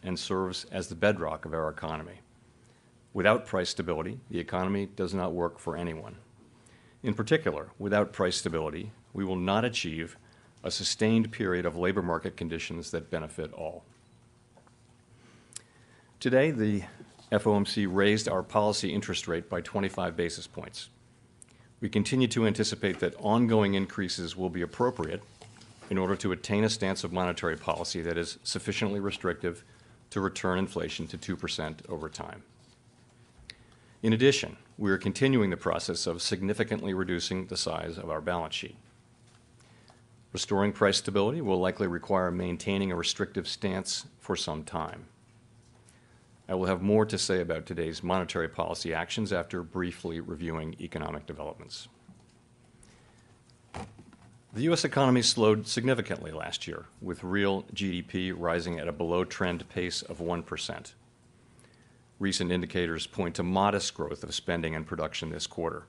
and serves as the bedrock of our economy. Without price stability, the economy does not work for anyone. In particular, without price stability, we will not achieve a sustained period of labor market conditions that benefit all. Today, the FOMC raised our policy interest rate by 25 basis points. We continue to anticipate that ongoing increases will be appropriate in order to attain a stance of monetary policy that is sufficiently restrictive to return inflation to 2% over time. In addition, we are continuing the process of significantly reducing the size of our balance sheet. Restoring price stability will likely require maintaining a restrictive stance for some time. I will have more to say about today's monetary policy actions after briefly reviewing economic developments. The U.S. economy slowed significantly last year, with real GDP rising at a below-trend pace of 1%. Recent indicators point to modest growth of spending and production this quarter.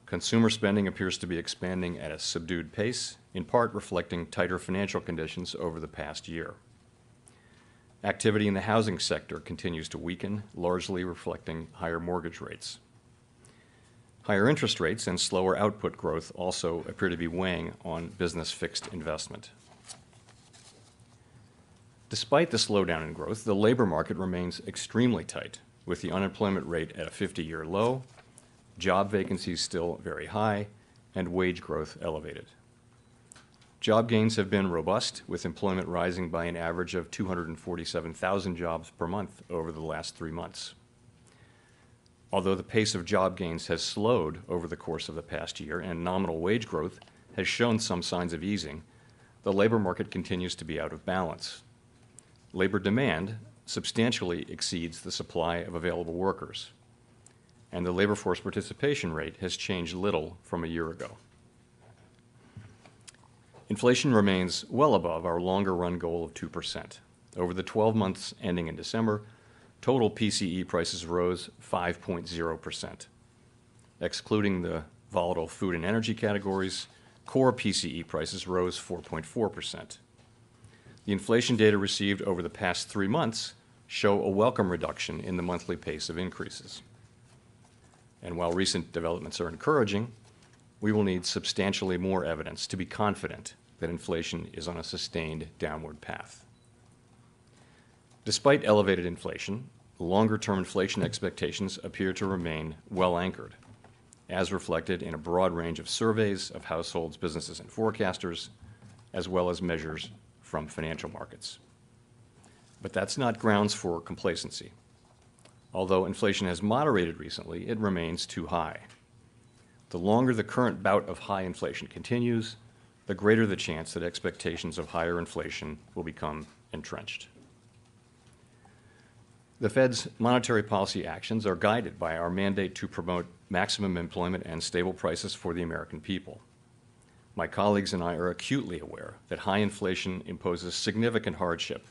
Consumer spending appears to be expanding at a subdued pace, in part reflecting tighter financial conditions over the past year. Activity in the housing sector continues to weaken, largely reflecting higher mortgage rates. Higher interest rates and slower output growth also appear to be weighing on business fixed investment. Despite the slowdown in growth, the labor market remains extremely tight, with the unemployment rate at a 50-year low, job vacancies still very high, and wage growth elevated. Job gains have been robust, with employment rising by an average of 247,000 jobs per month over the last 3 months. Although the pace of job gains has slowed over the course of the past year and nominal wage growth has shown some signs of easing, the labor market continues to be out of balance. Labor demand substantially exceeds the supply of available workers, and the labor force participation rate has changed little from a year ago. Inflation remains well above our longer-run goal of 2%. Over the 12 months ending in December, total PCE prices rose 5.0%. Excluding the volatile food and energy categories, core PCE prices rose 4.4%. The inflation data received over the past 3 months show a welcome reduction in the monthly pace of increases. And while recent developments are encouraging, we will need substantially more evidence to be confident that inflation is on a sustained downward path. Despite elevated inflation, longer-term inflation expectations appear to remain well anchored, as reflected in a broad range of surveys of households, businesses, and forecasters, as well as measures from financial markets. But that's not grounds for complacency. Although inflation has moderated recently, it remains too high. The longer the current bout of high inflation continues, the greater the chance that expectations of higher inflation will become entrenched. The Fed's monetary policy actions are guided by our mandate to promote maximum employment and stable prices for the American people. My colleagues and I are acutely aware that high inflation imposes significant hardship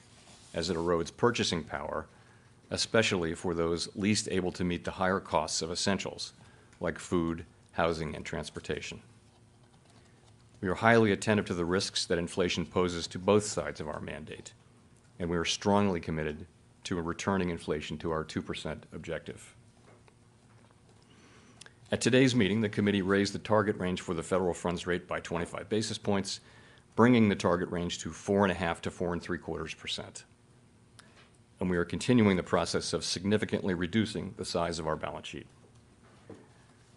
as it erodes purchasing power, especially for those least able to meet the higher costs of essentials like food, housing, and transportation. We are highly attentive to the risks that inflation poses to both sides of our mandate, and we are strongly committed to returning inflation to our 2% objective. At today's meeting, the committee raised the target range for the federal funds rate by 25 basis points, bringing the target range to 4.5% to 4.75%. And we are continuing the process of significantly reducing the size of our balance sheet.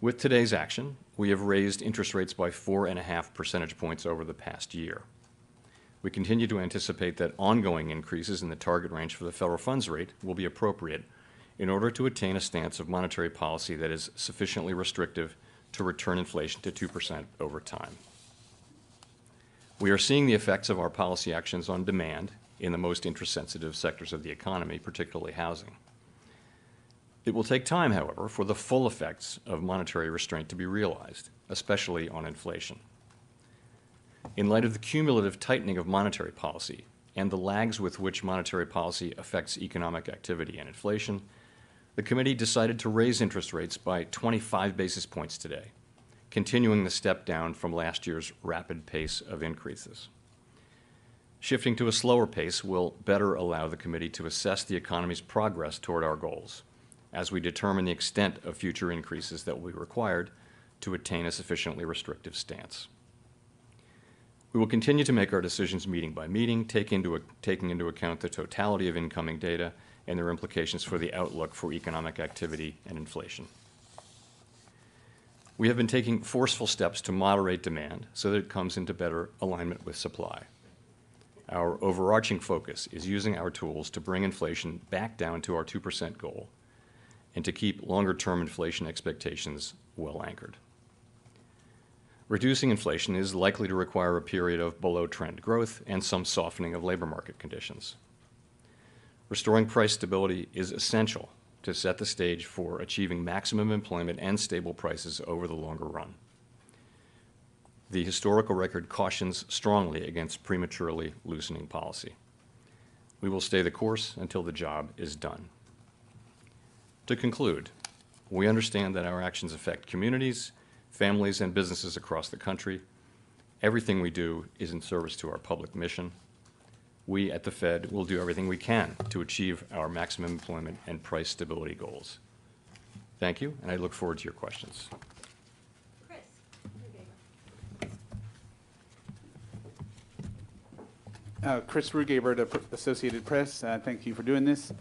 With today's action, we have raised interest rates by 4.5 percentage points over the past year. We continue to anticipate that ongoing increases in the target range for the federal funds rate will be appropriate in order to attain a stance of monetary policy that is sufficiently restrictive to return inflation to 2% over time. We are seeing the effects of our policy actions on demand in the most interest-sensitive sectors of the economy, particularly housing. It will take time, however, for the full effects of monetary restraint to be realized, especially on inflation. In light of the cumulative tightening of monetary policy and the lags with which monetary policy affects economic activity and inflation, the committee decided to raise interest rates by 25 basis points today, continuing the step down from last year's rapid pace of increases. Shifting to a slower pace will better allow the committee to assess the economy's progress toward our goals as we determine the extent of future increases that will be required to attain a sufficiently restrictive stance. We will continue to make our decisions meeting by meeting, taking into account the totality of incoming data and their implications for the outlook for economic activity and inflation. We have been taking forceful steps to moderate demand so that it comes into better alignment with supply. Our overarching focus is using our tools to bring inflation back down to our 2% goal and to keep longer-term inflation expectations well anchored. Reducing inflation is likely to require a period of below-trend growth and some softening of labor market conditions. Restoring price stability is essential to set the stage for achieving maximum employment and stable prices over the longer run. The historical record cautions strongly against prematurely loosening policy. We will stay the course until the job is done. To conclude, we understand that our actions affect communities, families, and businesses across the country. Everything we do is in service to our public mission. We at the Fed will do everything we can to achieve our maximum employment and price stability goals. Thank you, and I look forward to your questions. Chris Rugaber, the Associated Press. Thank you for doing this.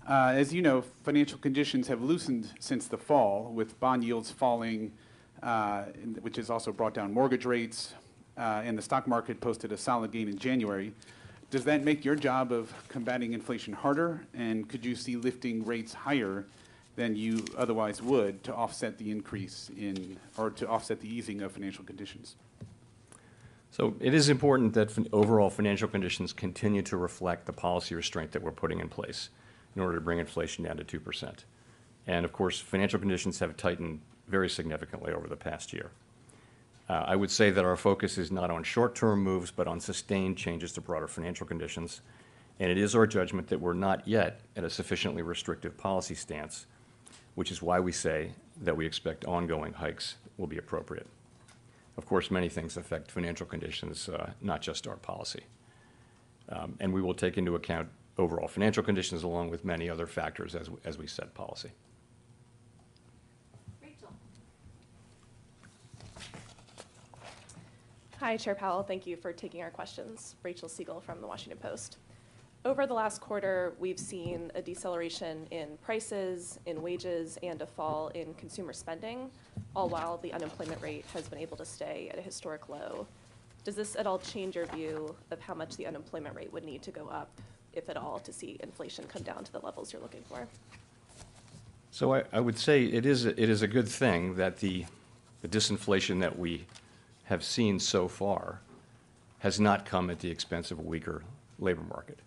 As you know, financial conditions have loosened since the fall, with bond yields falling, which has also brought down mortgage rates, and the stock market posted a solid gain in January. Does that make your job of combating inflation harder, and could you see lifting rates higher than you otherwise would to offset the increase in, or to offset the easing of financial conditions? So it is important that overall financial conditions continue to reflect the policy restraint that we're putting in place in order to bring inflation down to 2%. And of course, financial conditions have tightened very significantly over the past year. I would say that our focus is not on short-term moves, but on sustained changes to broader financial conditions. And it is our judgment that we're not yet at a sufficiently restrictive policy stance, which is why we say that we expect ongoing hikes will be appropriate. Of course, many things affect financial conditions, not just our policy. And we will take into account overall financial conditions along with many other factors as we set policy. Rachel. Hi, Chair Powell. Thank you for taking our questions. Rachel Siegel from the Washington Post. Over the last quarter, we've seen a deceleration in prices, in wages, and a fall in consumer spending, all while the unemployment rate has been able to stay at a historic low. Does this at all change your view of how much the unemployment rate would need to go up, if at all, to see inflation come down to the levels you're looking for? So I would say it is a good thing that the disinflation that we have seen so far has not come at the expense of a weaker labor market.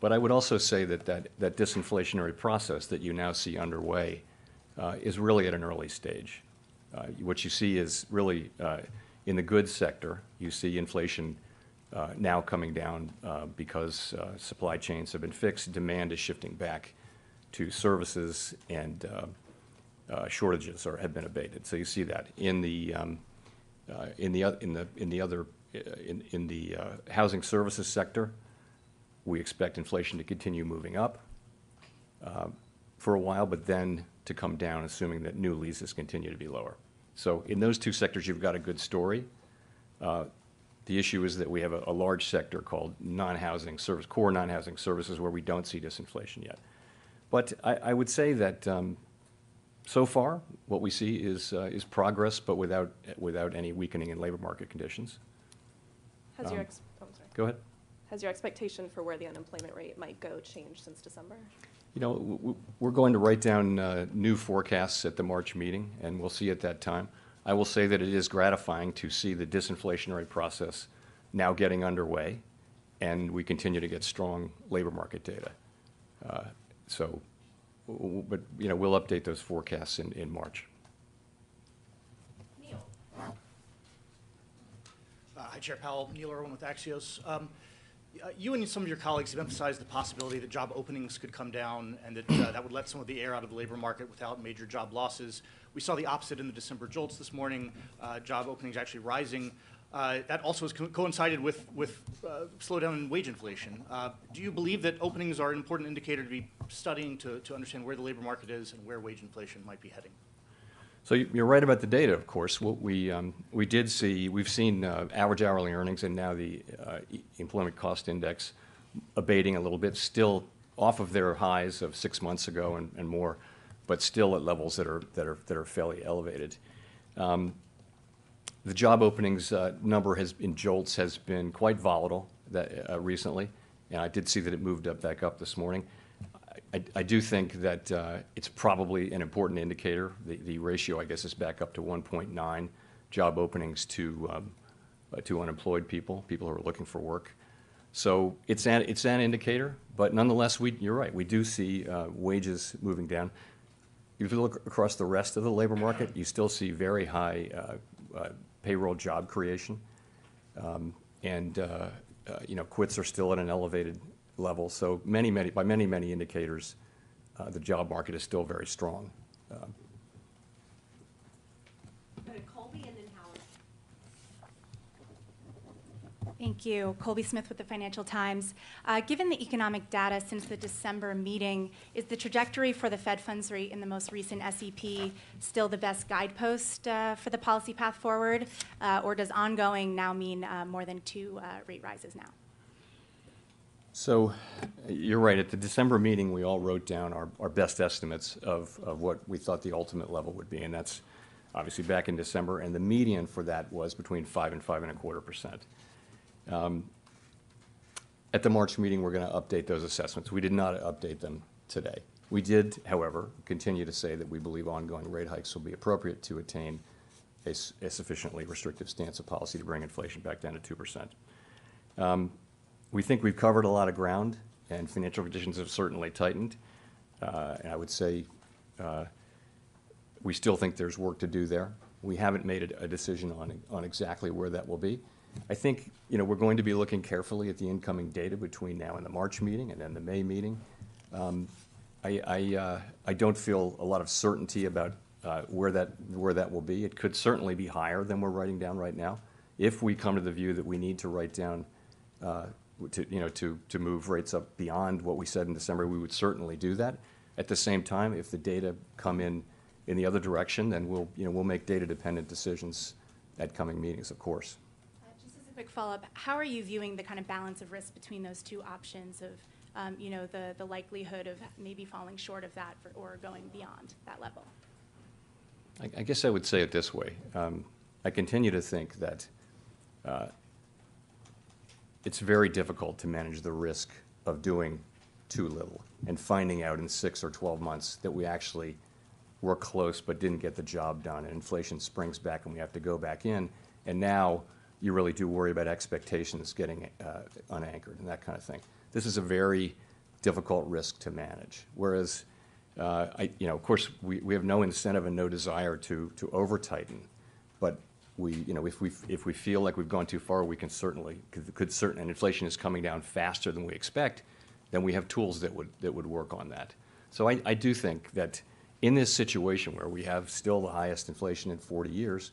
But I would also say that disinflationary process that you now see underway is really at an early stage. What you see is really in the goods sector, you see inflation now coming down because supply chains have been fixed. Demand is shifting back to services, and shortages have been abated. So you see that in the housing services sector. We expect inflation to continue moving up for a while, but then to come down, assuming that new leases continue to be lower. So in those two sectors, you've got a good story. The issue is that we have a large sector called non-housing service, core non-housing services, where we don't see disinflation yet. But I would say that so far, what we see is progress, but without any weakening in labor market conditions. Go ahead. Has your expectation for where the unemployment rate might go changed since December? You know, we're going to write down new forecasts at the March meeting, and we'll see at that time. I will say that it is gratifying to see the disinflationary process now getting underway, and we continue to get strong labor market data. But you know, we'll update those forecasts in March. Neil. Hi, Chair Powell. Neil Irwin with Axios. You and some of your colleagues have emphasized the possibility that job openings could come down and that that would let some of the air out of the labor market without major job losses. We saw the opposite in the December jolts this morning, job openings actually rising. That also has coincided with slowdown in wage inflation. Do you believe that openings are an important indicator to be studying to understand where the labor market is and where wage inflation might be heading? So you're right about the data, of course. What we did see, we've seen average hourly earnings and now the employment cost index abating a little bit, still off of their highs of 6 months ago and more, but still at levels that are fairly elevated. The job openings number in JOLTS has been quite volatile recently, and I did see that it moved back up this morning. I do think that it's probably an important indicator. The ratio, I guess, is back up to 1.9 job openings to unemployed people who are looking for work. So it's an indicator, but nonetheless, you're right. We do see wages moving down. If you look across the rest of the labor market, you still see very high payroll job creation, and quits are still at an elevated level. So by many indicators, the job market is still very strong. Go to Colby and then Howard. Thank you. Colby Smith with the Financial Times. Given the economic data since the December meeting, is the trajectory for the Fed funds rate in the most recent SEP still the best guidepost for the policy path forward, or does ongoing now mean more than 2 rate rises now? So you're right. At the December meeting, we all wrote down our best estimates of what we thought the ultimate level would be, and that's obviously back in December, and the median for that was between 5 and 5.25%. At the March meeting, we're going to update those assessments. We did not update them today. We did, however, continue to say that we believe ongoing rate hikes will be appropriate to attain a sufficiently restrictive stance of policy to bring inflation back down to 2%. We think we've covered a lot of ground, and financial conditions have certainly tightened. And I would say we still think there's work to do there. We haven't made a decision on exactly where that will be. I think we're going to be looking carefully at the incoming data between now and the March meeting and then the May meeting. I don't feel a lot of certainty about where that will be. It could certainly be higher than we're writing down right now. If we come to the view that we need to write down to move rates up beyond what we said in December, we would certainly do that. At the same time, if the data come in the other direction, then we'll make data-dependent decisions at coming meetings, of course. Just as a quick follow-up, how are you viewing the kind of balance of risk between those 2 options of, the likelihood of maybe falling short of that or going beyond that level? I guess I would say it this way. I continue to think that it's very difficult to manage the risk of doing too little and finding out in 6 or 12 months that we actually were close but didn't get the job done, and inflation springs back and we have to go back in, and now you really do worry about expectations getting unanchored and that kind of thing. This is a very difficult risk to manage, whereas of course we have no incentive and no desire to over-tighten, but if we feel like we've gone too far, we can and inflation is coming down faster than we expect, then we have tools that would work on that. So I do think that in this situation where we have still the highest inflation in 40 years,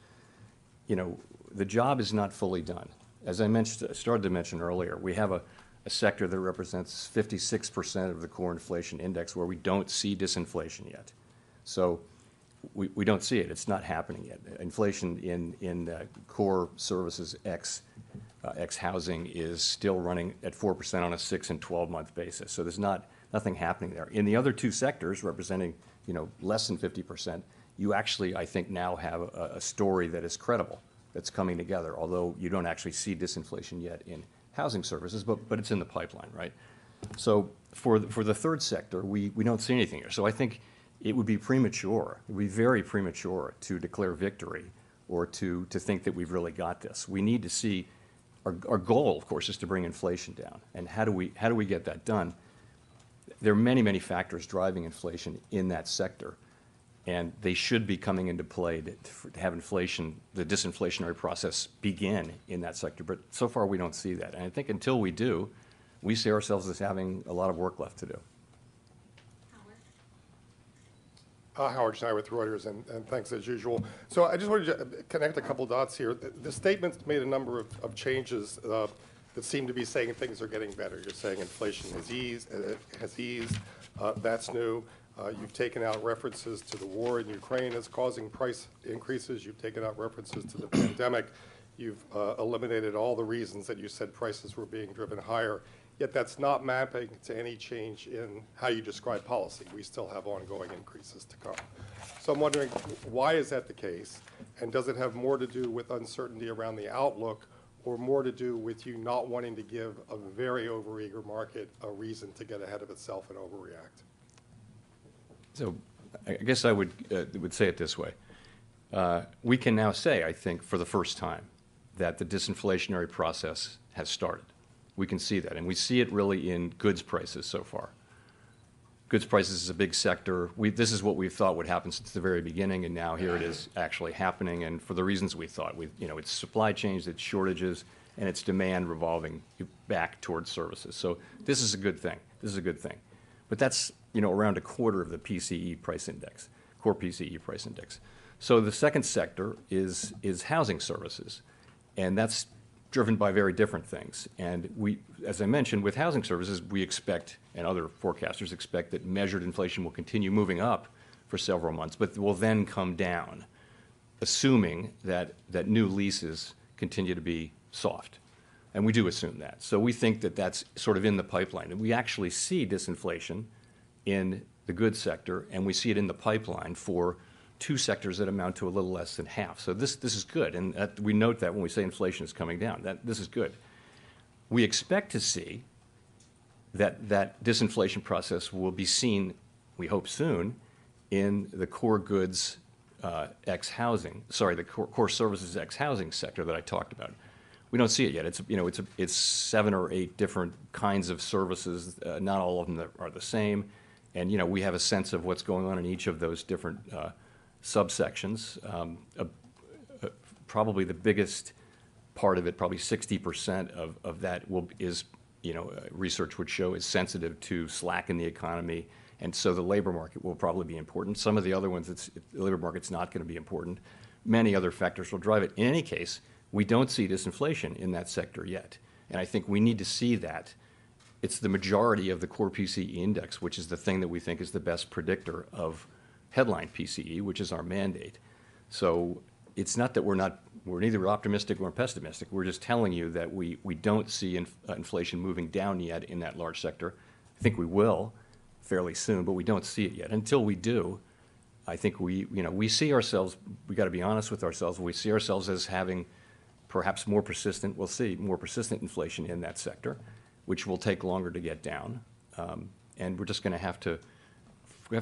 the job is not fully done. As I started to mention earlier, we have a sector that represents 56% of the core inflation index where we don't see disinflation yet. So we don't see it. It's not happening yet. Inflation in core services ex housing is still running at 4% on a 6 and 12-month basis. So there's nothing happening there. In the other 2 sectors, representing less than 50%, you actually, I think, now have a story that is credible, that's coming together. Although you don't actually see disinflation yet in housing services, but it's in the pipeline, right? So for the third sector, we don't see anything here. So I think it would be premature, it would be very premature to declare victory or to think that we've really got this. We need to see, our goal, of course, is to bring inflation down. And how do we get that done? There are many factors driving inflation in that sector, and they should be coming into play to have inflation, the disinflationary process, begin in that sector. But so far, we don't see that. And I think until we do, we see ourselves as having a lot of work left to do. Howard Schneider with Reuters, and thanks as usual. So I just wanted to connect a couple dots here. The statement's made a number of changes that seem to be saying things are getting better. You're saying inflation has eased. That's new. You've taken out references to the war in Ukraine as causing price increases. You've taken out references to the pandemic. You've eliminated all the reasons that you said prices were being driven higher. Yet that's not mapping to any change in how you describe policy. We still have ongoing increases to come. So I'm wondering, why is that the case? And does it have more to do with uncertainty around the outlook, or more to do with you not wanting to give a very overeager market a reason to get ahead of itself and overreact? So I guess I would say it this way. We can now say, I think, for the first time, that the disinflationary process has started. We can see that, and we see it really in goods prices so far. Goods prices is a big sector. This is what we thought would happen since the very beginning, and now here it is actually happening, and for the reasons we thought. It's supply chains, it's shortages, and it's demand revolving back towards services. So this is a good thing. This is a good thing. But that's, around a quarter of the PCE price index, core PCE price index. So the second sector is housing services, and that's driven by very different things. And we, as I mentioned, with housing services, we expect, and other forecasters expect, that measured inflation will continue moving up for several months, but will then come down, assuming that new leases continue to be soft. And we do assume that. So we think that that's sort of in the pipeline. And we actually see disinflation in the goods sector, and we see it in the pipeline for two sectors that amount to a little less than half. So this is good, and we note that when we say inflation is coming down. This is good. We expect to see that disinflation process will be seen, we hope soon, in the core goods ex-housing, the core services ex-housing sector that I talked about. We don't see it yet. It's 7 or 8 different kinds of services. Not all of them are the same, and we have a sense of what's going on in each of those different subsections. Probably the biggest part of it, probably 60% of that is, research would show is sensitive to slack in the economy, and so the labor market will probably be important. Some of the other ones, the labor market's not going to be important. Many other factors will drive it. In any case, we don't see disinflation in that sector yet, and I think we need to see that. It's the majority of the core PCE index, which is the thing that we think is the best predictor of headline PCE, which is our mandate. So it's not that we're neither optimistic nor pessimistic. We're just telling you that we don't see inflation moving down yet in that large sector. I think we will fairly soon, but we don't see it yet. Until we do, I think we see ourselves, we got to be honest with ourselves, we see ourselves as having perhaps more persistent inflation in that sector, which will take longer to get down. And we're just going to have to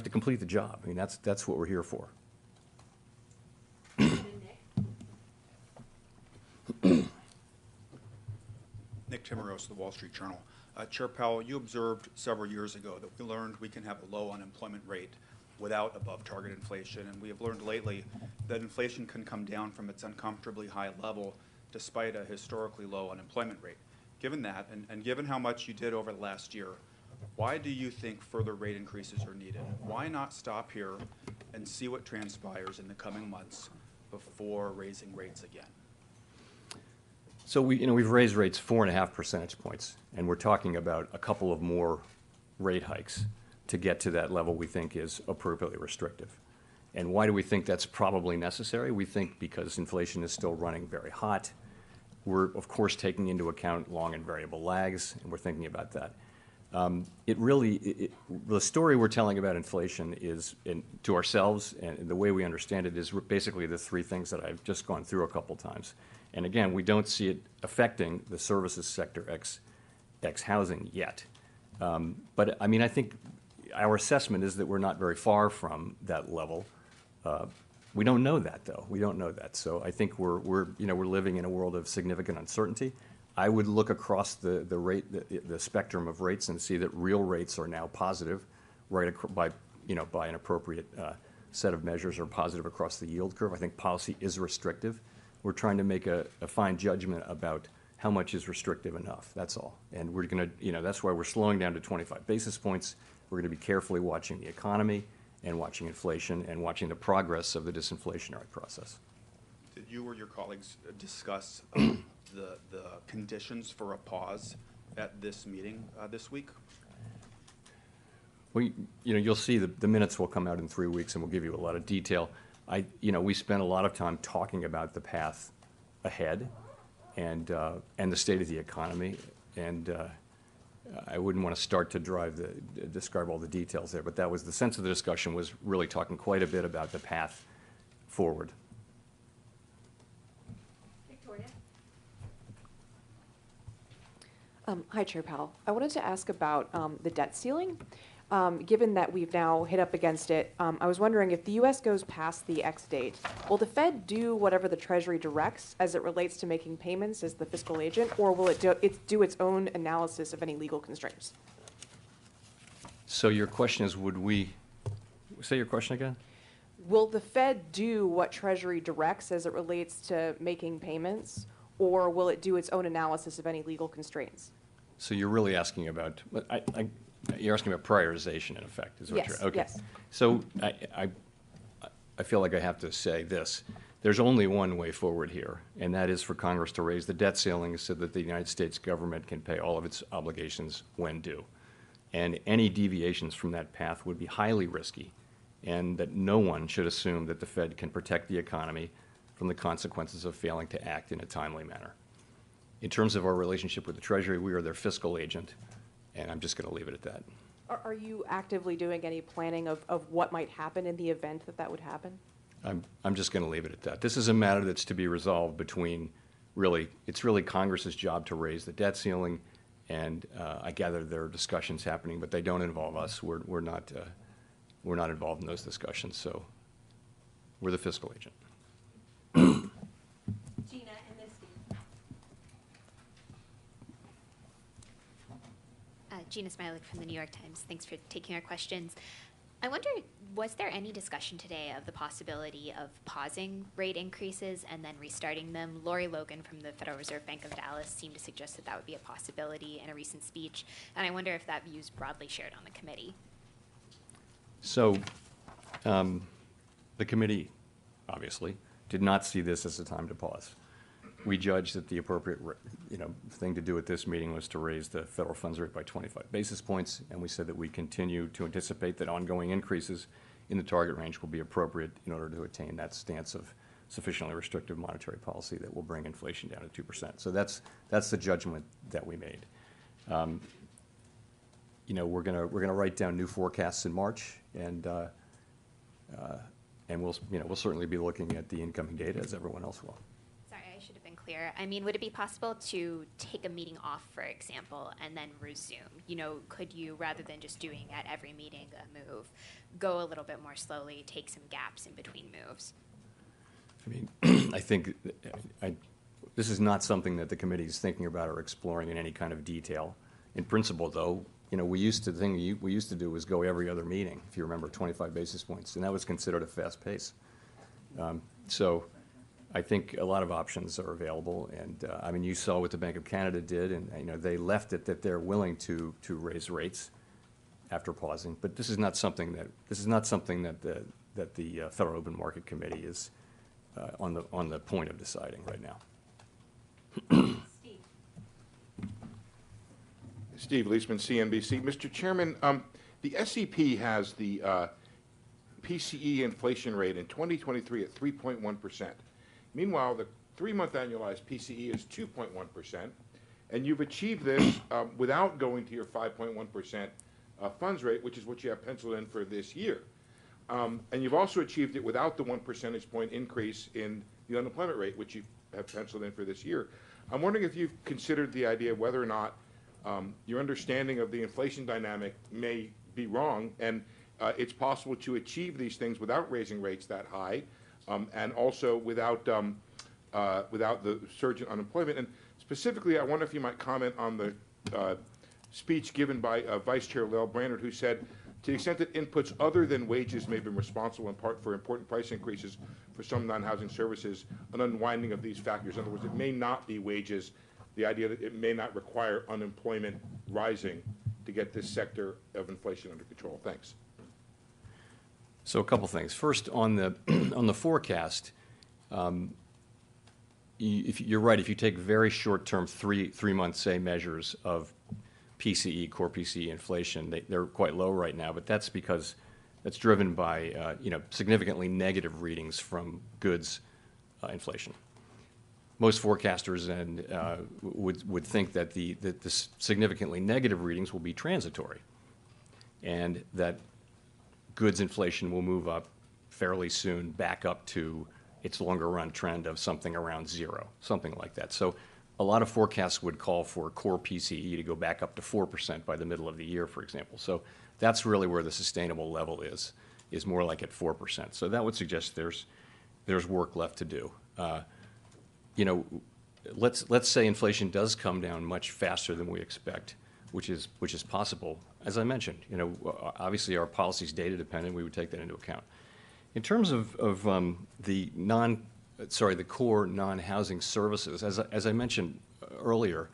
complete the job. I mean, that's what we're here for. Nick Timmeros, the Wall Street Journal. Chair Powell, you observed several years ago that we learned we can have a low unemployment rate without above-target inflation, and we have learned lately that inflation can come down from its uncomfortably high level despite a historically low unemployment rate. Given that, and given how much you did over the last year, why do you think further rate increases are needed? Why not stop here and see what transpires in the coming months before raising rates again? So we've raised rates 4.5 percentage points, and we're talking about a couple of more rate hikes to get to that level we think is appropriately restrictive. And why do we think that's probably necessary? We think because inflation is still running very hot. We're, of course, taking into account long and variable lags, and we're thinking about that. The story we're telling about inflation is, to ourselves, and the way we understand it, is basically the three things that I've just gone through a couple times. And again, we don't see it affecting the services sector ex-housing yet. But I mean, I think our assessment is that we're not very far from that level. We don't know that, though. We don't know that. So I think we're living in a world of significant uncertainty. I would look across the spectrum of rates and see that real rates are now positive, by an appropriate set of measures, are positive across the yield curve. I think policy is restrictive. We're trying to make a fine judgment about how much is restrictive enough. That's all. And we're going to, that's why we're slowing down to 25 basis points. We're going to be carefully watching the economy, and watching inflation and watching the progress of the disinflationary process. Did you or your colleagues discuss the conditions for a pause at this meeting this week? Well, you'll see the minutes will come out in 3 weeks, and we'll give you a lot of detail. We spent a lot of time talking about the path ahead and the state of the economy, and I wouldn't want to start to describe all the details there, but that was the sense of the discussion, was really talking quite a bit about the path forward. Victoria? Hi, Chair Powell. I wanted to ask about the debt ceiling. Given that we've now hit up against it, I was wondering if the U.S. goes past the X date, will the Fed do whatever the Treasury directs as it relates to making payments as the fiscal agent, or will it do its own analysis of any legal constraints? So your question is, say your question again? Will the Fed do what Treasury directs as it relates to making payments, or will it do its own analysis of any legal constraints? So you're really asking about, you're asking about prioritization, in effect, is what Yes, you're, okay. yes. So I feel like I have to say this. There's only one way forward here, and that is for Congress to raise the debt ceiling so that the United States government can pay all of its obligations when due. And any deviations from that path would be highly risky, and that no one should assume that the Fed can protect the economy from the consequences of failing to act in a timely manner. In terms of our relationship with the Treasury, we are their fiscal agent, and I'm just going to leave it at that. Are you actively doing any planning of what might happen in the event that would happen? I'm just going to leave it at that. This is a matter that's to be resolved between, it's really Congress's job to raise the debt ceiling, and I gather there are discussions happening, but they don't involve us. We're not involved in those discussions, so we're the fiscal agent. Gina, and then Steve. Gina Smilek from the New York Times. Thanks for taking our questions. I wonder, was there any discussion today of the possibility of pausing rate increases and then restarting them? Lori Logan from the Federal Reserve Bank of Dallas seemed to suggest that would be a possibility in a recent speech, and I wonder if that view is broadly shared on the committee. So the committee, obviously, did not see this as a time to pause. We judged that the appropriate thing to do at this meeting was to raise the federal funds rate by 25 basis points, and we said that we continue to anticipate that ongoing increases in the target range will be appropriate in order to attain that stance of sufficiently restrictive monetary policy that will bring inflation down to 2%. So that's the judgment that we made. We're gonna write down new forecasts in March, and we'll certainly be looking at the incoming data as everyone else will. Sorry, I should have been clear. I mean, would it be possible to take a meeting off, for example, and then resume? Could you, rather than just doing at every meeting a move, go a little bit more slowly, take some gaps in between moves? I mean, I think this is not something that the committee is thinking about or exploring in any kind of detail. In principle, though, we used to do was go every other meeting, if you remember, 25 basis points, and that was considered a fast pace. So I think a lot of options are available, and you saw what the Bank of Canada did, and they left it that they're willing to raise rates after pausing. But this is not something that the Federal Open Market Committee is on the point of deciding right now. Steve. Steve Leisman, CNBC. Mr. Chairman, the SEP has the PCE inflation rate in 2023 at 3.1%. Meanwhile, the 3-month annualized PCE is 2.1%, and you've achieved this without going to your 5.1% funds rate, which is what you have penciled in for this year. And you've also achieved it without the 1 percentage point increase in the unemployment rate, which you have penciled in for this year. I'm wondering if you've considered the idea of whether or not your understanding of the inflation dynamic may be wrong, and it's possible to achieve these things without raising rates that high, and also without the surge in unemployment. And specifically, I wonder if you might comment on the speech given by Vice Chair Lael Brainerd, who said, to the extent that inputs other than wages may have been responsible in part for important price increases for some non-housing services, an unwinding of these factors. In other words, it may not be wages, the idea that it may not require unemployment rising to get this sector of inflation under control. Thanks. So a couple things. First, on the on the forecast, if you're right. If you take very short-term, three-month, say, measures of PCE, core PCE inflation, they're quite low right now. But that's because that's driven by significantly negative readings from goods inflation. Most forecasters would think that the significantly negative readings will be transitory, and that goods inflation will move up fairly soon back up to its longer run trend of something around zero, something like that. So a lot of forecasts would call for core PCE to go back up to 4% by the middle of the year, for example. So that's really where the sustainable level is more like at 4%. So that would suggest there's work left to do. Let's say inflation does come down much faster than we expect, which is possible. As I mentioned, obviously our policy is data dependent. We would take that into account. In terms of the core non-housing services, as I mentioned earlier,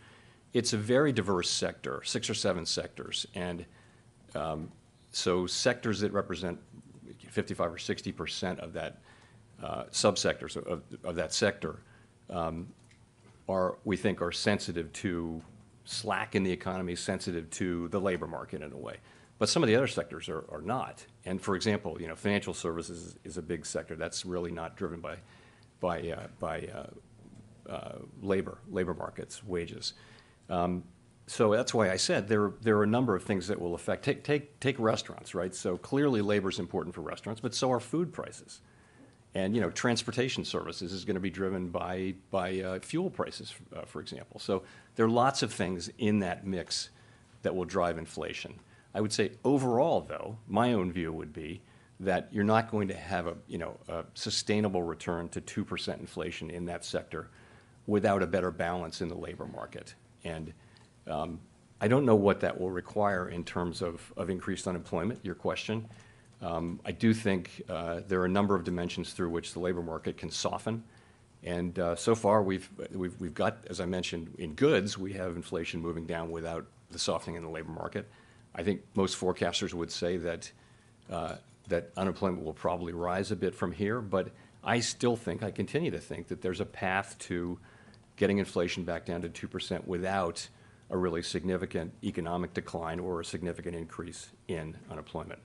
it's a very diverse sector, 6 or 7 sectors, and so sectors that represent 55 or 60% of that subsectors of that sector we think are sensitive to slack in the economy, sensitive to the labor market in a way. But some of the other sectors are not. And for example, financial services is a big sector that's really not driven by labor markets, wages. So that's why I said there are a number of things that will affect. Take restaurants, right? So clearly labor is important for restaurants, but so are food prices. And transportation services is going to be driven by fuel prices, for example. So there are lots of things in that mix that will drive inflation. I would say overall, though, my own view would be that you're not going to have a sustainable return to 2% inflation in that sector without a better balance in the labor market. And I don't know what that will require in terms of increased unemployment, your question. I do think there are a number of dimensions through which the labor market can soften. And so far, we've got, as I mentioned, in goods, we have inflation moving down without the softening in the labor market. I think most forecasters would say that unemployment will probably rise a bit from here, but I continue to think that there's a path to getting inflation back down to 2% without a really significant economic decline or a significant increase in unemployment.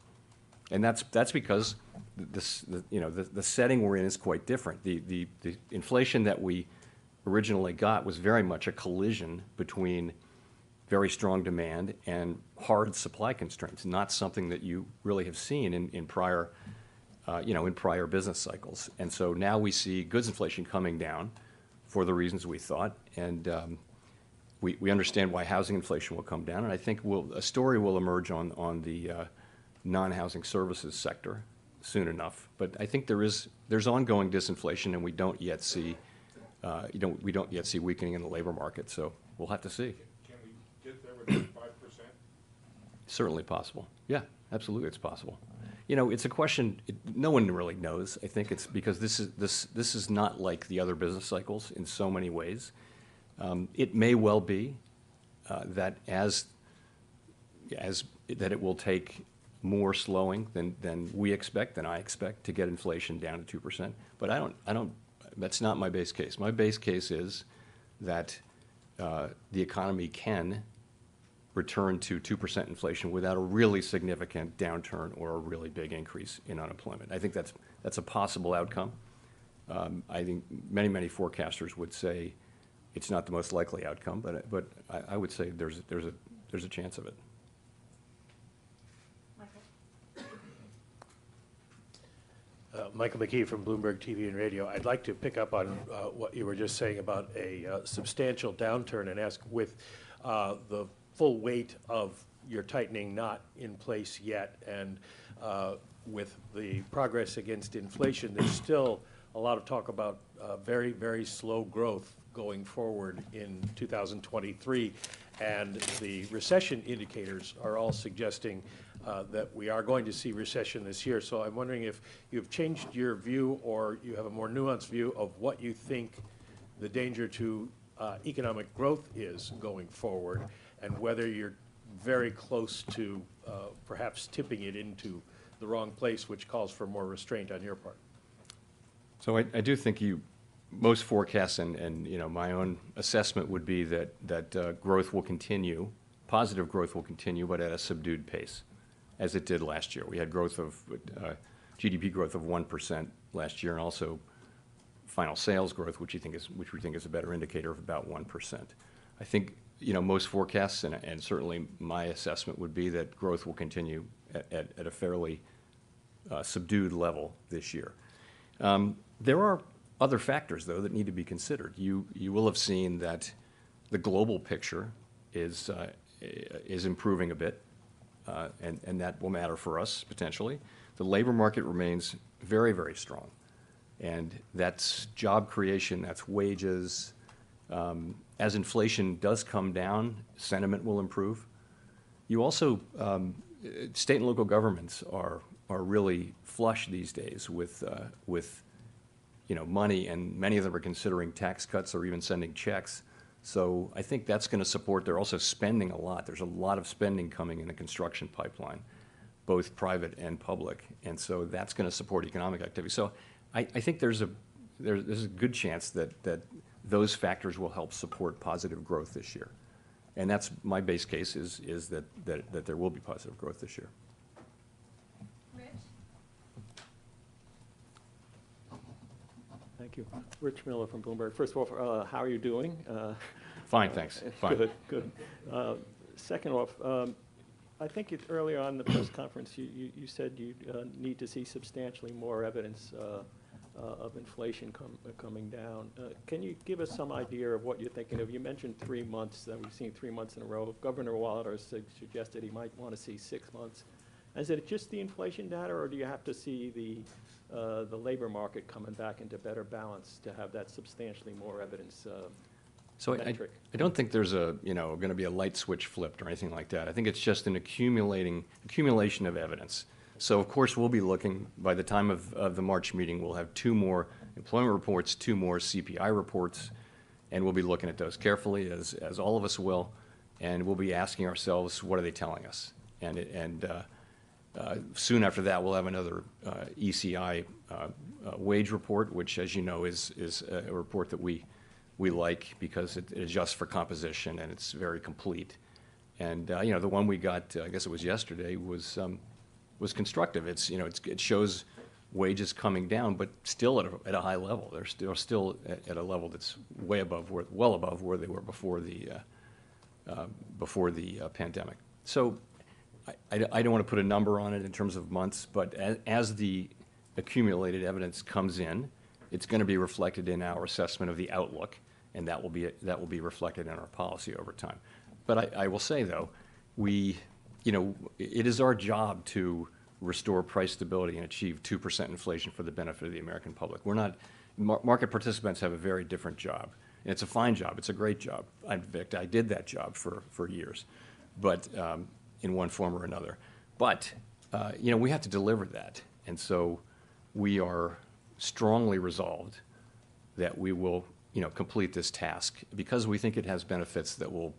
And that's because the setting we're in is quite different. The inflation that we originally got was very much a collision between very strong demand and hard supply constraints, not something that you really have seen in prior business cycles. And so now we see goods inflation coming down for the reasons we thought, and we understand why housing inflation will come down. And I think a story will emerge on the non-housing services sector soon enough. But I think there's ongoing disinflation, and we don't yet see weakening in the labor market. So we'll have to see. Can we get there with 5%? Certainly possible. Yeah, absolutely, it's possible. It's a question no one really knows. I think it's because this is not like the other business cycles in so many ways. It may well be that that it will take more slowing than we expect, than I expect, to get inflation down to 2%. But I don't. That's not my base case. My base case is that the economy can return to 2% inflation without a really significant downturn or a really big increase in unemployment. I think that's a possible outcome. I think many forecasters would say it's not the most likely outcome, but I would say there's a chance of it. Michael McKee from Bloomberg TV and Radio. I'd like to pick up on what you were just saying about a substantial downturn and ask, with the full weight of your tightening not in place yet, and with the progress against inflation, there's still a lot of talk about very, very slow growth going forward in 2023. And the recession indicators are all suggesting that we are going to see recession this year. So I'm wondering if you've changed your view, or you have a more nuanced view of what you think the danger to economic growth is going forward, and whether you're very close to perhaps tipping it into the wrong place, which calls for more restraint on your part. So I do think most forecasts and my own assessment would be that growth will continue, positive growth will continue, but at a subdued pace, as it did last year. We had growth of GDP growth of 1% last year, and also final sales growth, which we think is a better indicator of about 1%. I think most forecasts and certainly my assessment would be that growth will continue at a fairly subdued level this year. There are other factors, though, that need to be considered. You will have seen that the global picture is improving a bit, and that will matter for us potentially. The labor market remains very, very strong, and that's job creation, that's wages. As inflation does come down, sentiment will improve. You also, state and local governments are really flush these days with money, and many of them are considering tax cuts or even sending checks. So I think that's going to support. They're also spending a lot. There's a lot of spending coming in the construction pipeline, both private and public, and so that's going to support economic activity. So I think there's a good chance that those factors will help support positive growth this year, and that's my base case is that there will be positive growth this year. Thank you. Rich Miller from Bloomberg. First of all, how are you doing? Fine, thanks. Fine. Good, good. Second off, I think earlier on in the press conference, you said you need to see substantially more evidence of inflation coming down. Can you give us some idea of what you're thinking of? You mentioned 3 months, that we've seen 3 months in a row. Governor Waller suggested he might want to see 6 months. Is it just the inflation data, or do you have to see the labor market coming back into better balance to have that substantially more evidence So metric? I don't think there's going to be a light switch flipped or anything like that. I think it's just an accumulation of evidence. So of course we'll be looking, by the time of the March meeting, we'll have 2 more employment reports, 2 more CPI reports, and we'll be looking at those carefully, as all of us will, and we'll be asking ourselves, what are they telling us? And soon after that, we'll have another ECI wage report, which, as you know, is a report that we like because it adjusts for composition and it's very complete. And the one we got, I guess it was yesterday, was constructive. It shows wages coming down, but still at a high level. They're still at a level that's well above where they were before the pandemic. So I don't want to put a number on it in terms of months, but as the accumulated evidence comes in, it's going to be reflected in our assessment of the outlook, and that will be reflected in our policy over time. But I will say, though, it is our job to restore price stability and achieve 2% inflation for the benefit of the American public. Market participants have a very different job, and it's a fine job. It's a great job. In fact, I did that job for years, but in one form or another. But we have to deliver that, and so we are strongly resolved that we will complete this task because we think it has benefits that will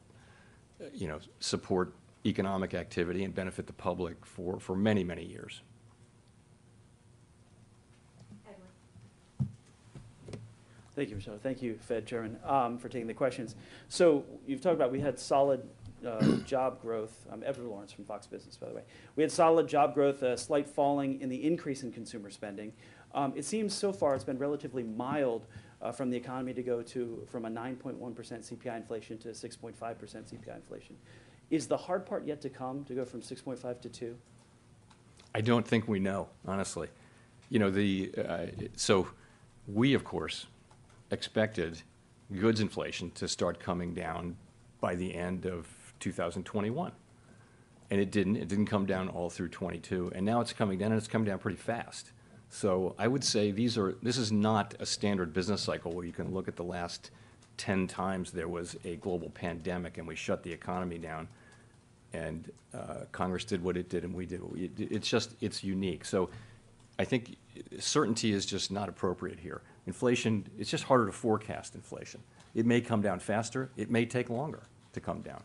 support economic activity and benefit the public for many, many years. Thank you, Michelle. Thank you, Fed Chairman, for taking the questions. So you've talked about we had solid job growth. I'm Edward Lawrence from Fox Business, by the way. We had solid job growth, a slight falling in the increase in consumer spending. It seems so far it's been relatively mild from the economy to go from a 9.1% CPI inflation to 6.5% CPI inflation. Is the hard part yet to come, to go from 6.5 to 2? I don't think we know, honestly. So we, of course, expected goods inflation to start coming down by the end of 2021. And it didn't. It didn't come down all through 22. And now it's coming down, and it's coming down pretty fast. So I would say this is not a standard business cycle where you can look at the last 10 times there was a global pandemic and we shut the economy down, and Congress did what it did and we did what we did. It's unique. So I think certainty is just not appropriate here. Inflation, it's just harder to forecast inflation. It may come down faster. It may take longer to come down.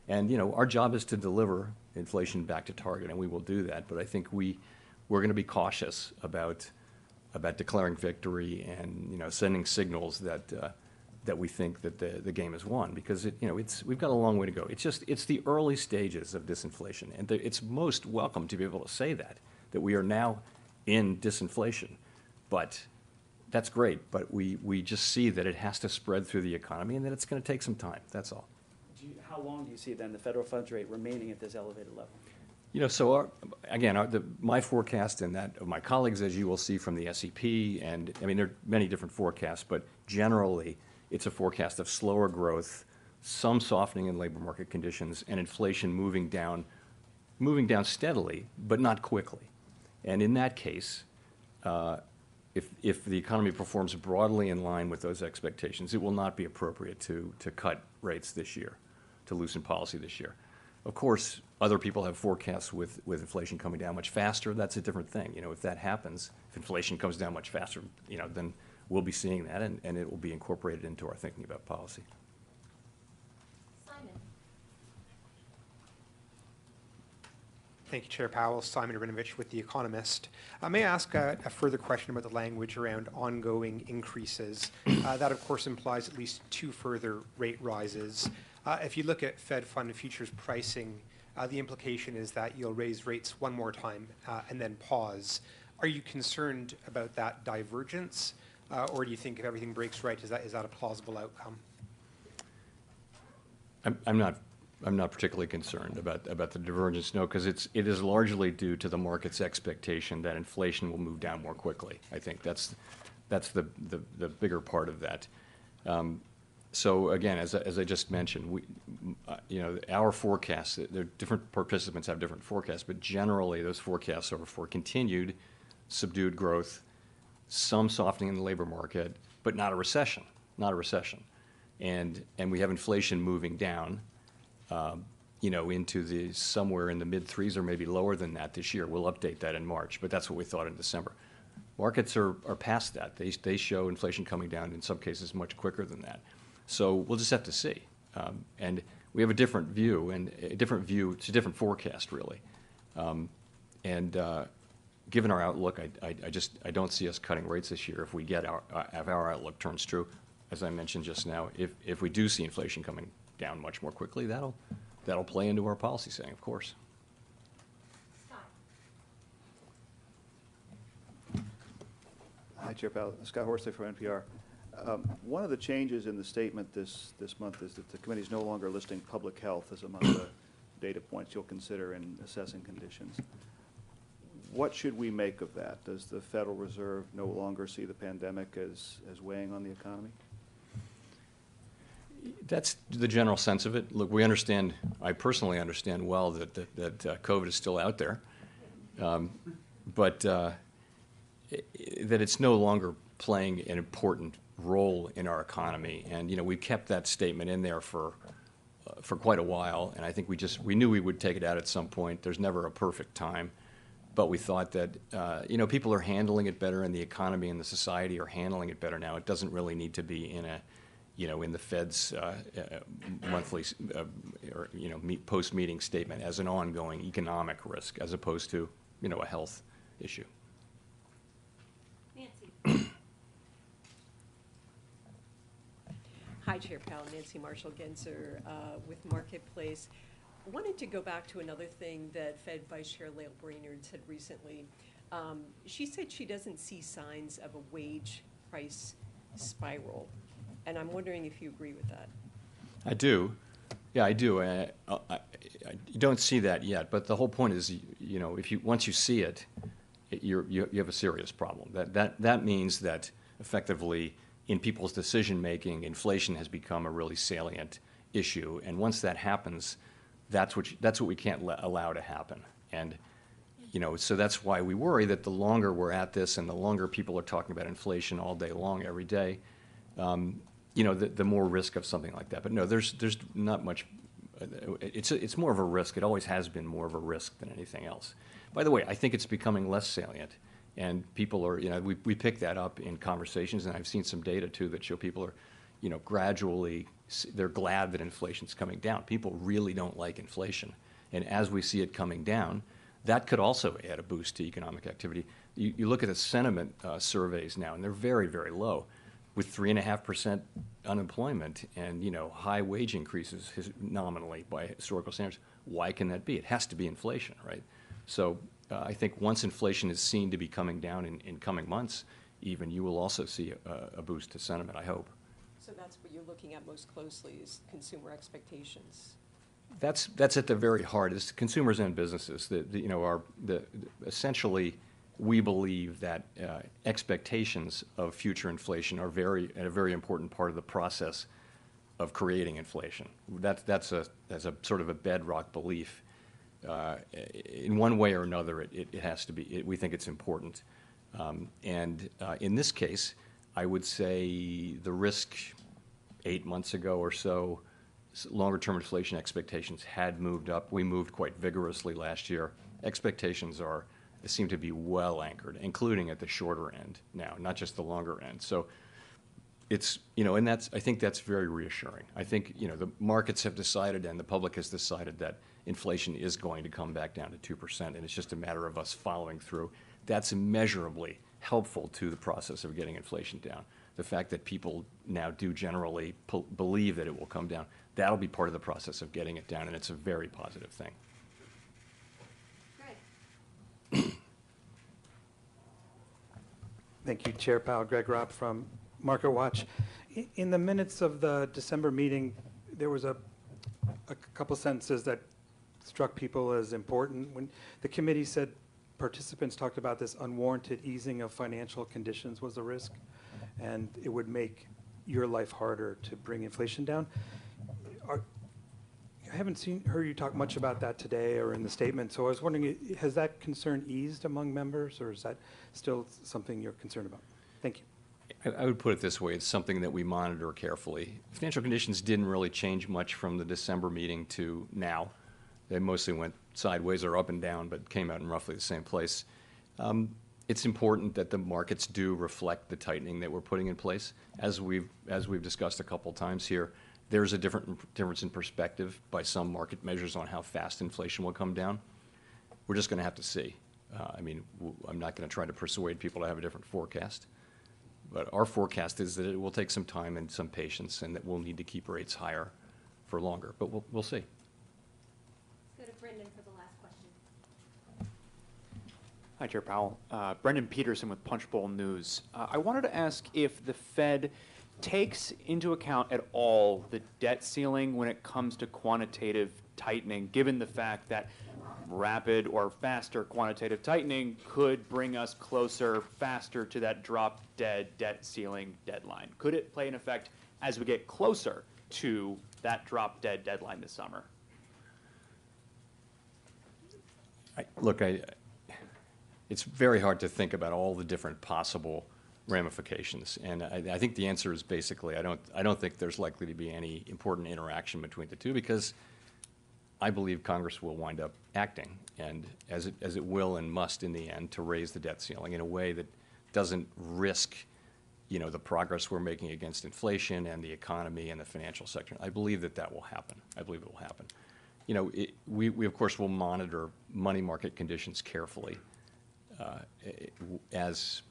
And our job is to deliver inflation back to target, and we will do that. But I think we we're going to be cautious about declaring victory and, sending signals that we think that the game is won, because we've got a long way to go. It's the early stages of disinflation, and it's most welcome to be able to say that we are now in disinflation. But that's great, but we just see that it has to spread through the economy and that it's going to take some time. That's all. How long do you see then the federal funds rate remaining at this elevated level? So my forecast and that of my colleagues, as you will see from the SEP, and there are many different forecasts, but generally it's a forecast of slower growth, some softening in labor market conditions, and inflation moving down steadily, but not quickly. And in that case, if the economy performs broadly in line with those expectations, it will not be appropriate to cut rates this year, to loosen policy this year. Of course, other people have forecasts with inflation coming down much faster. That's a different thing. If that happens, if inflation comes down much faster, then we'll be seeing that, and it will be incorporated into our thinking about policy. Simon. Thank you, Chair Powell. Simon Rabinovich with The Economist. May I ask a further question about the language around ongoing increases? That, of course, implies at least 2 further rate rises. If you look at Fed Fund futures pricing, the implication is that you'll raise rates one more time and then pause. Are you concerned about that divergence, or do you think if everything breaks right, is that a plausible outcome? I'm not particularly concerned about the divergence, no, because it is largely due to the market's expectation that inflation will move down more quickly. I think that's the bigger part of that. So again, as I just mentioned, our forecasts, different participants have different forecasts, but generally those forecasts are for continued subdued growth, some softening in the labor market, but not a recession, and we have inflation moving down, into the somewhere in the mid-3s or maybe lower than that this year. We'll update that in March, but that's what we thought in December. Markets are past that. They show inflation coming down in some cases much quicker than that. So we'll just have to see. And we have a different view, it's a different forecast, really. Given our outlook, I don't see us cutting rates this year if our outlook turns true. As I mentioned just now, if we do see inflation coming down much more quickly, that'll play into our policy setting, of course. Hi, Chair Powell. Scott Horsley from NPR. One of the changes in the statement this month is that the committee is no longer listing public health as among the data points you'll consider in assessing conditions. What should we make of that? Does the Federal Reserve no longer see the pandemic as weighing on the economy? That's the general sense of it. Look, I personally understand well that COVID is still out there, but that it's no longer playing an important role in our economy. And, we've kept that statement in there for quite a while, and I think we knew we would take it out at some point. There's never a perfect time, but we thought that, people are handling it better, and the economy and the society are handling it better now. It doesn't really need to be in the Fed's monthly or post-meeting statement as an ongoing economic risk, as opposed to a health issue. Nancy. Hi, Chair Powell. Nancy Marshall-Genzer with Marketplace. Wanted to go back to another thing that Fed Vice Chair Lael Brainard said recently. She said she doesn't see signs of a wage price spiral. And I'm wondering if you agree with that. I do. Yeah, I do. I don't see that yet, but the whole point is, once you see it, you have a serious problem. That means that effectively in people's decision making, inflation has become a really salient issue, and once that happens, that's what we can't allow to happen. And so that's why we worry that the longer we're at this, and the longer people are talking about inflation all day long, every day, the more risk of something like that. But no, there's not much. It's more of a risk. It always has been more of a risk than anything else. By the way, I think it's becoming less salient, and people are, we pick that up in conversations, and I've seen some data too that show people are, gradually, they're glad that inflation's coming down. People really don't like inflation, and as we see it coming down, that could also add a boost to economic activity. You look at the sentiment surveys now, and they're very, very low. With 3.5% unemployment and, you know, high wage increases nominally by historical standards, why can that be? It has to be inflation, right? So I think once inflation is seen to be coming down in coming months, even, you will also see a boost to sentiment, I hope. So that's what you're looking at most closely is consumer expectations. That's at the very heart. It's consumers and businesses. Essentially, we believe that expectations of future inflation are a very important part of the process of creating inflation. That's a sort of a bedrock belief. In one way or another, it has to be. We think it's important. In this case, I would say the risk 8 months ago or so, longer-term inflation expectations had moved up. We moved quite vigorously last year. Expectations seem to be well anchored, including at the shorter end now, not just the longer end. So it's, you know, and I think that's very reassuring. I think, you know, the markets have decided and the public has decided that inflation is going to come back down to 2%, and it's just a matter of us following through. That's immeasurably helpful to the process of getting inflation down. The fact that people now do generally believe that it will come down, that'll be part of the process of getting it down, and it's a very positive thing. Thank you, Chair Powell. Greg Robb from Market Watch. In the minutes of the December meeting, there was a couple sentences that struck people as important. When the committee said participants talked about this unwarranted easing of financial conditions was a risk, and it would make your life harder to bring inflation down. I haven't heard you talk much about that today or in the statement, so I was wondering, has that concern eased among members, or is that still something you're concerned about? Thank you. I would put it this way. It's something that we monitor carefully. Financial conditions didn't really change much from the December meeting to now. They mostly went sideways or up and down, but came out in roughly the same place. It's important that the markets do reflect the tightening that we're putting in place. As we've discussed a couple times here, there's a difference in perspective by some market measures on how fast inflation will come down. We're just going to have to see. I mean, I'm not going to try to persuade people to have a different forecast, but our forecast is that it will take some time and some patience, and that we'll need to keep rates higher for longer. But we'll see. Go to Brendan for the last question. Hi, Chair Powell. Brendan Peterson with Punchbowl News. I wanted to ask if the Fed takes into account at all the debt ceiling when it comes to quantitative tightening, given the fact that rapid or faster quantitative tightening could bring us closer, faster to that drop-dead debt ceiling deadline. Could it play an effect as we get closer to that drop-dead deadline this summer? It's very hard to think about all the different possible ramifications, and I think the answer is basically I don't think there's likely to be any important interaction between the two, because I believe Congress will wind up acting, and as it will and must in the end, to raise the debt ceiling in a way that doesn't risk, you know, the progress we're making against inflation and the economy and the financial sector. I believe that will happen. I believe it will happen. You know, we of course will monitor money market conditions carefully as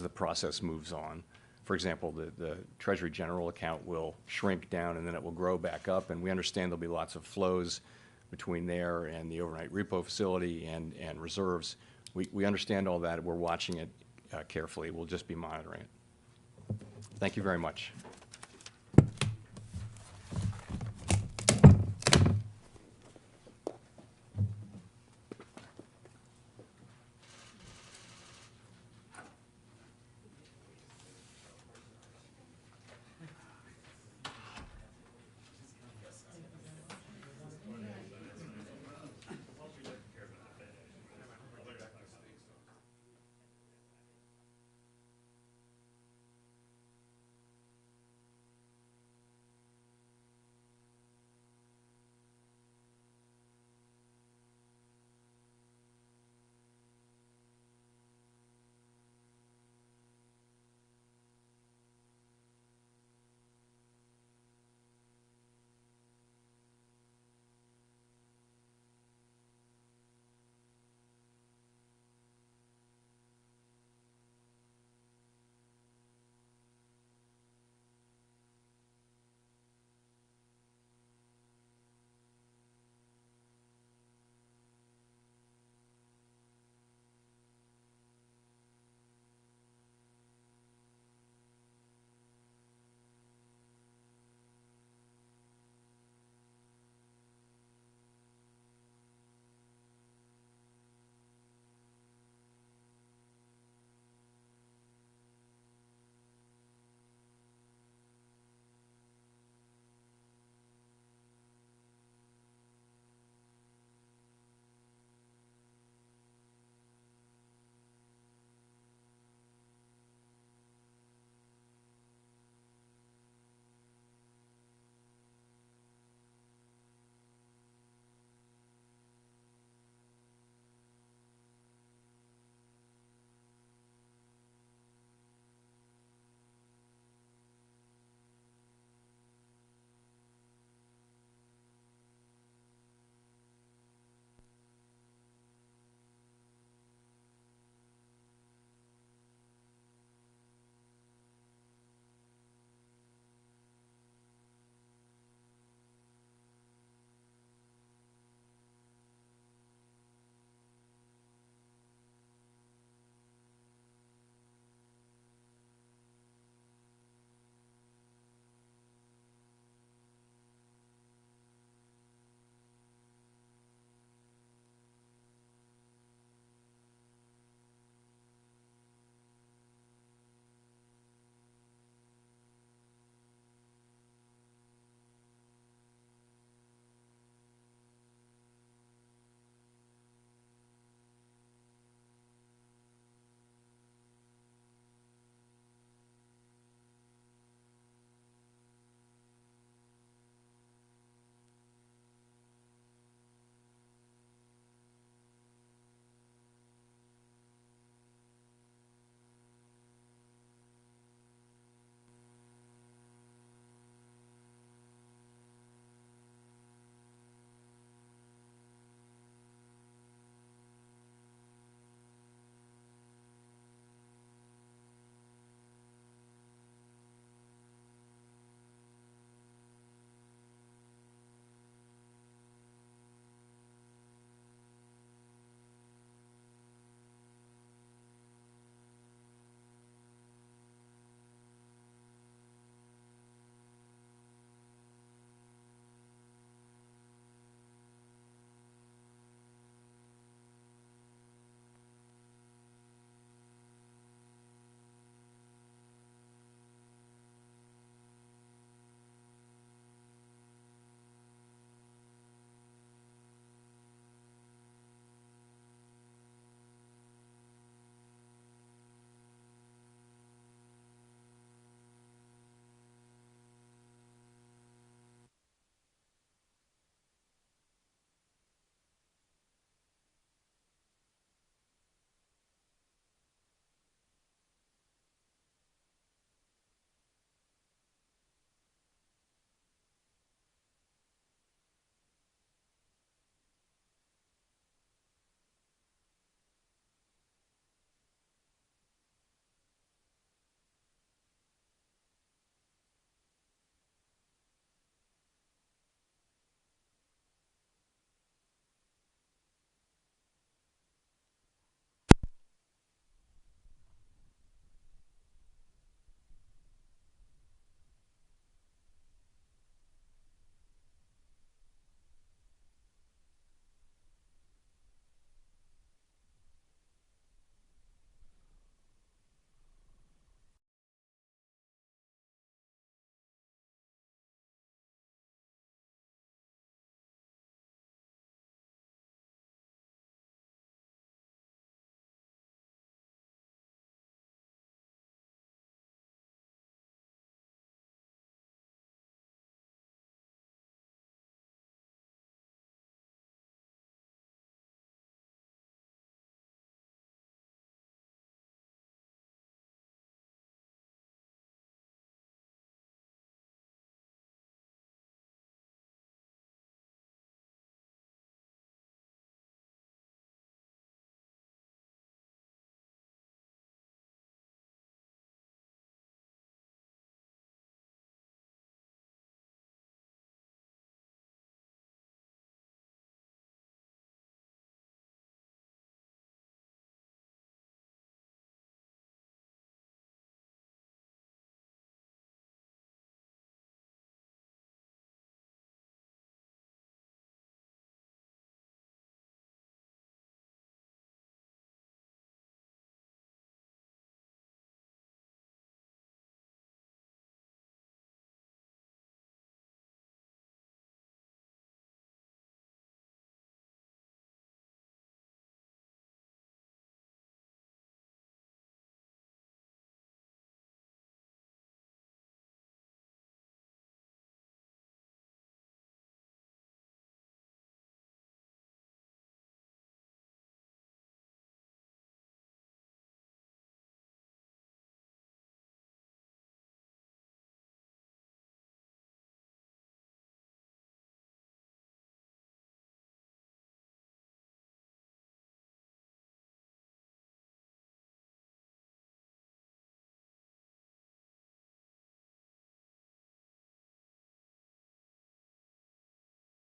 the process moves on. For example, the Treasury General account will shrink down and then it will grow back up, and we understand there'll be lots of flows between there and the overnight repo facility and reserves. We understand all that. We're watching it carefully. We'll just be monitoring it. Thank you very much.